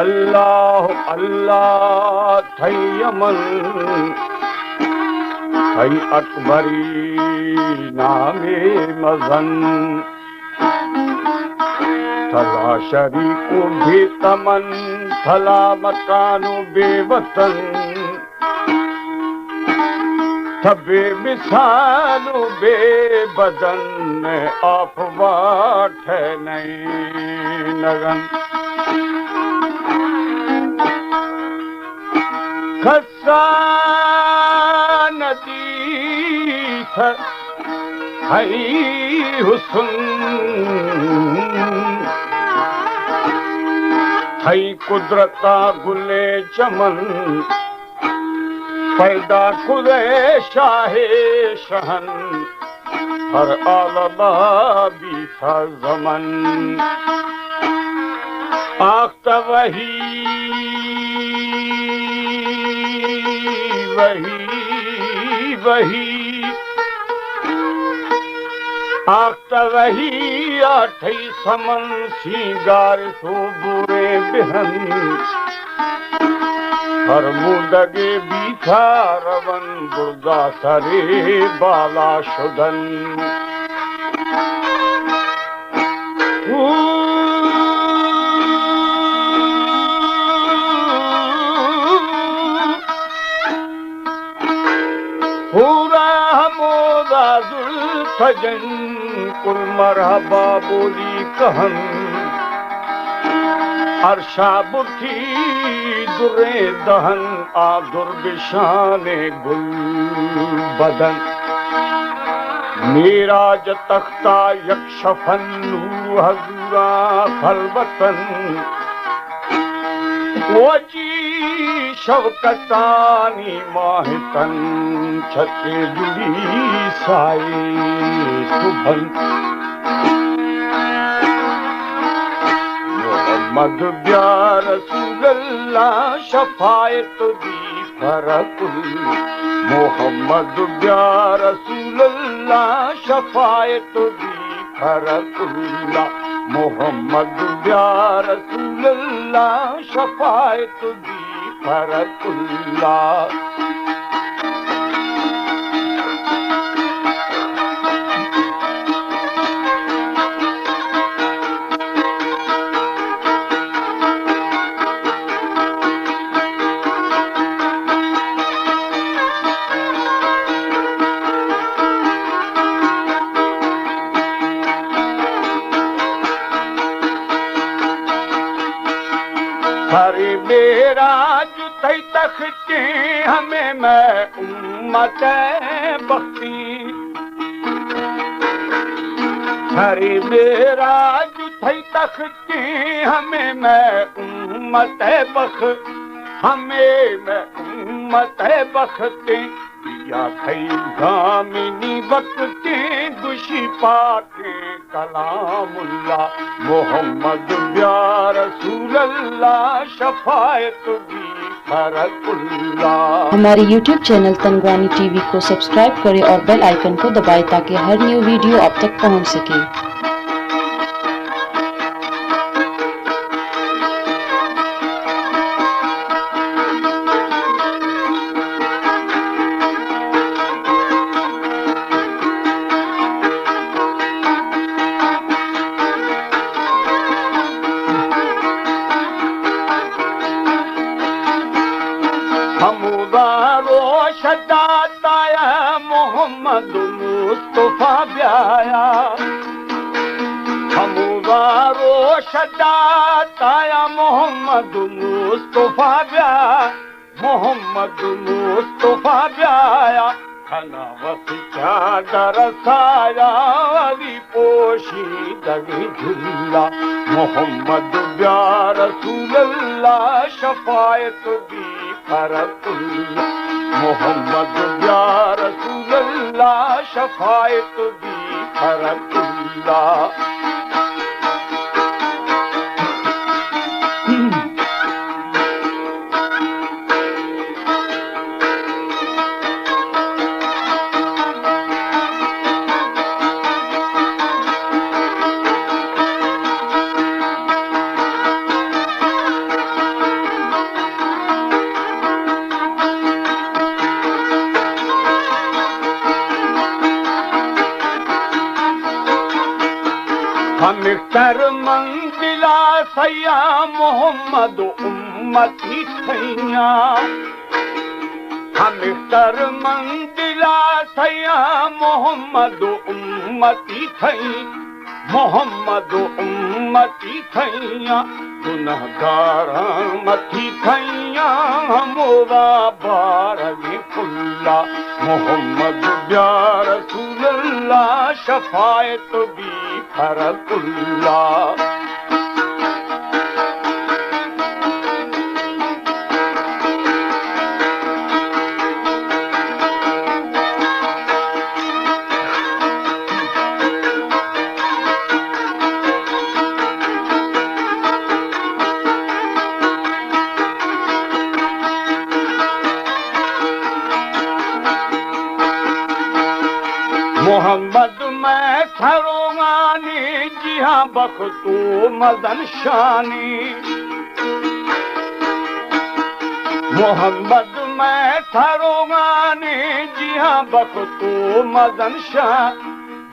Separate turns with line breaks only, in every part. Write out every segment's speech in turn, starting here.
अल्लाह अल्लाह थई अमन थई अकबरी नामे मज़न थला शरीको भी तमन थला मकानो बेवतन थबे मिसालो बेबदन अफवाह नहीं नगन खसा नदी हई हुस्न थई कुदरता गुले चमन पैदा कुरे शाहे शहन हर आलमा भी था ज़मन आख्ता वही आख्ता वही आठई समन सीगार सो बुरे बिहन हर मुदगे बीठा रवन बुर्दा सरे बाला शुदन पूरा मोदा जुल्फजन कुल मरहबा बोली कहन अर्शा बुठी दुरे दहन आदुर बिशाने गुल बदन मेराज तख्ता यक्षफन हजूरा खलबतन वजी शवकतानी माहितन छत्रे जुड़ी साए सुभन मोहम्मद ब्या रसूलल्लाह शफायत दी फरकुल मोहम्मद ब्या रसूलल्लाह शफायत दी फरकुल्ला मोहम्मद ब्या रसूलल्लाह शफायत दी फरकुल्ला हरे मेरा जुतई तख्ते हमें मैं उम्मत बख्ती हरे मेरा जुतई तख्ते हमें मैं उम्मत बख हमें मैं उम्मत बख्ते या थई गामिनी वक्ते गुशी पाके कलामुल्ला मोहम्मद ब्या रसूलल्लाह शफायत दी फरकुल्ला।
हमारे YouTube चैनल तंगवानी टीवी को सब्सक्राइब करें और बेल आइकन को दबाएं ताकि हर न्यू वीडियो आप तक पहुंच सके।
शदाताया मोहम्मद मुस्तफा ब्याया हमुवारो शदाताया मोहम्मद मुस्तफा ब्या मोहम्मद मुस्तफा ब्याया खना वस चादर साया वाली पोशी दगी झुल्ला मोहम्मद ब्या रसूलल्लाह शफायत दी फरकुल्ला मोहम्मद ब्या रसूलल्लाह शफायत दी फरकुल्ला। हम कर मंजिला सैया मोहम्मद उम्मती थैया हम कर मंजिला सैया मोहम्मद उम्मती थई मोहम्मद उम्मती थैया गुनहगार मथी थैया मोरा बारगी फुल्ला मोहम्मद या रसूलल्लाह शफायत भी फरकुल्ला मोहम्मद मैं थरोगानी जिहा बख्तू मदन शानी मोहम्मद मैं थरोगानी जिहा बख्तू मदन शाह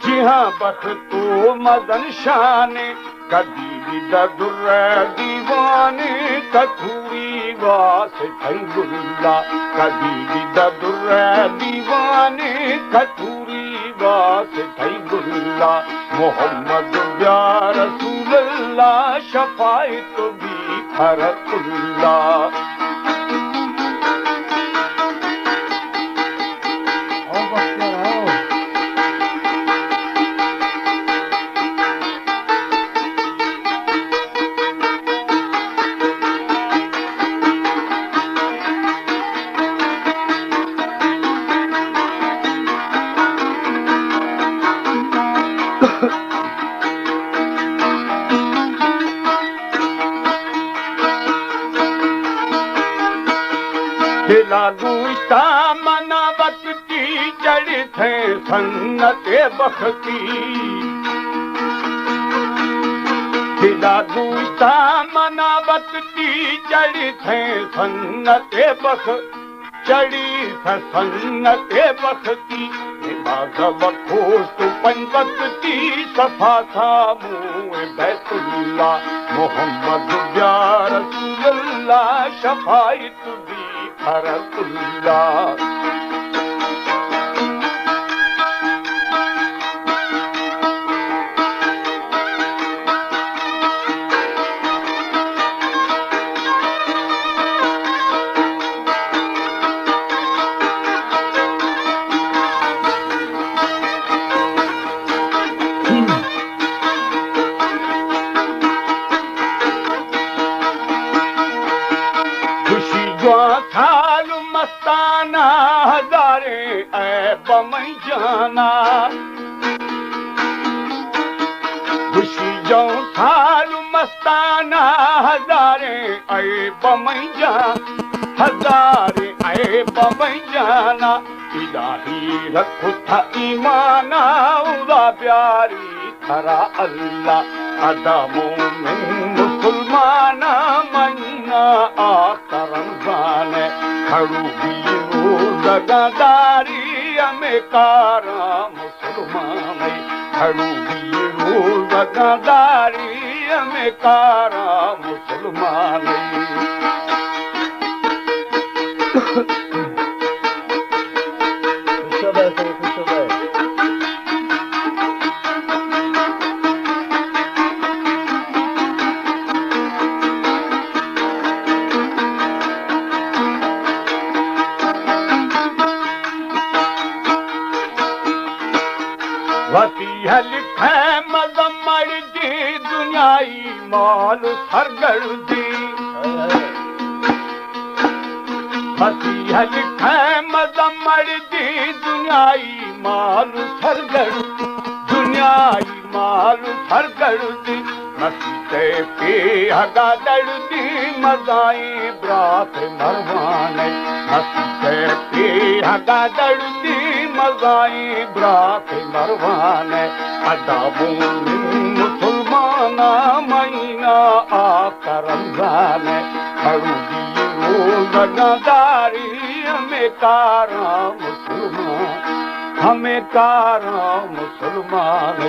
जिहा बख्तू मदन शानी कदी दुर्र दीवानी कथूरी वास थई गुल्ला कदी दुर्र दीवानी कथूरी वास थई गुल्ला मोहम्मद या रसूलल्लाह शफायत भी फरकुल्ला दिला गुस्ता मना बकती चढ़ थे सन्नते बखती दिला गुस्ता मना बकती चढ़ थे सन्नते बख चढ़ी सन्नते बखती बखोस्त पंचती सफा था मुँह बैतुल्ला मोहम्मद या रसूलल्लाह शफायत भी फरकुल्ला थाल मस्ताना हजारे ऐब में जाना खुशी जो थाल मस्ताना हजारे ऐब में जाना हजारे ऐब में जाना इलाही रखो था ईमाना उदा प्यारी थरा अल्लाह अदा मोमिन मुसलमाना महीना आका रमजान खड़ू बीरो लगादारी हमें कारा मुसलमान खड़ू बीरो लगादारी हमें कारा मुसलमान वती लिखे मजमड़ दी दुनियाई माल सरगड़ दी वती लिखे मजमड़ दी दुनियाई माल सरगड़ दुनियाई माल सरगड़ दी मसीते पे हगा दड़ दी मजाई ब्रात मरवान मसीते पे हगा दड़ दी मजाई ब्रात मरवान अदाबू मुसलमाना महीना आका रमजान खड़ूगी रोज़गादारी हमें कारा मुसलमान